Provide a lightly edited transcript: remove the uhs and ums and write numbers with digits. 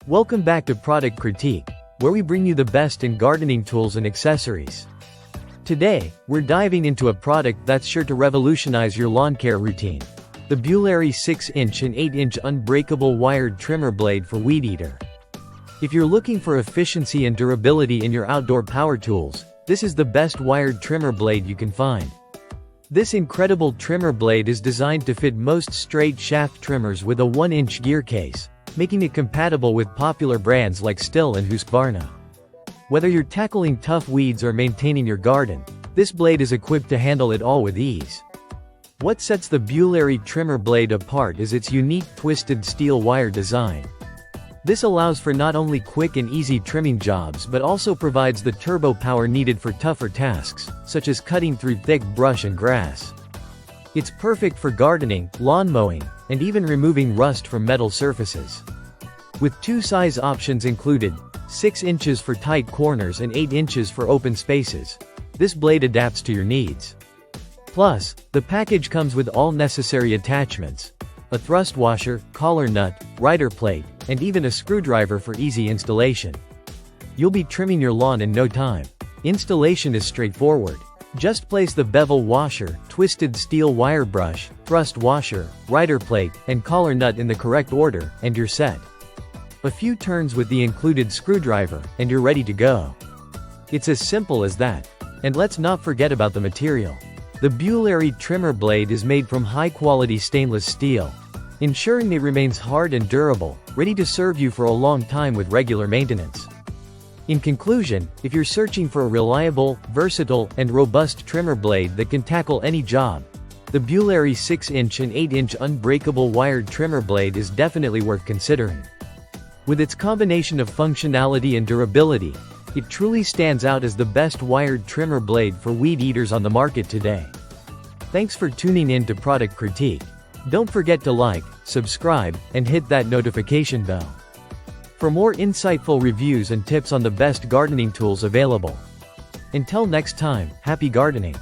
Welcome back to Product Critique, where we bring you the best in gardening tools and accessories. Today, we're diving into a product that's sure to revolutionize your lawn care routine. The Bularie 6-inch and 8-inch Unbreakable wired trimmer blade for weed eater. If you're looking for efficiency and durability in your outdoor power tools, this is the best wired trimmer blade you can find. This incredible trimmer blade is designed to fit most straight shaft trimmers with a 1-inch gear case, making it compatible with popular brands like Stihl and Husqvarna. Whether you're tackling tough weeds or maintaining your garden, this blade is equipped to handle it all with ease. What sets the Bularie trimmer blade apart is its unique twisted steel wire design. This allows for not only quick and easy trimming jobs but also provides the turbo power needed for tougher tasks, such as cutting through thick brush and grass. It's perfect for gardening, lawn mowing, and even removing rust from metal surfaces. With two size options included, 6 inches for tight corners and 8 inches for open spaces, this blade adapts to your needs. Plus, the package comes with all necessary attachments: a thrust washer, collar nut, rider plate, and even a screwdriver for easy installation. You'll be trimming your lawn in no time. Installation is straightforward. Just place the bevel washer, twisted steel wire brush, thrust washer, rider plate, and collar nut in the correct order, and you're set. A few turns with the included screwdriver, and you're ready to go. It's as simple as that. And let's not forget about the material. The Bularie trimmer blade is made from high-quality stainless steel, ensuring it remains hard and durable, ready to serve you for a long time with regular maintenance. In conclusion, if you're searching for a reliable, versatile, and robust trimmer blade that can tackle any job, the Bularie 6-inch and 8-inch Unbreakable wired trimmer blade is definitely worth considering. With its combination of functionality and durability, it truly stands out as the best wired trimmer blade for weed eaters on the market today. Thanks for tuning in to Product Critique. Don't forget to like, subscribe, and hit that notification bell for more insightful reviews and tips on the best gardening tools available. Until next time, happy gardening!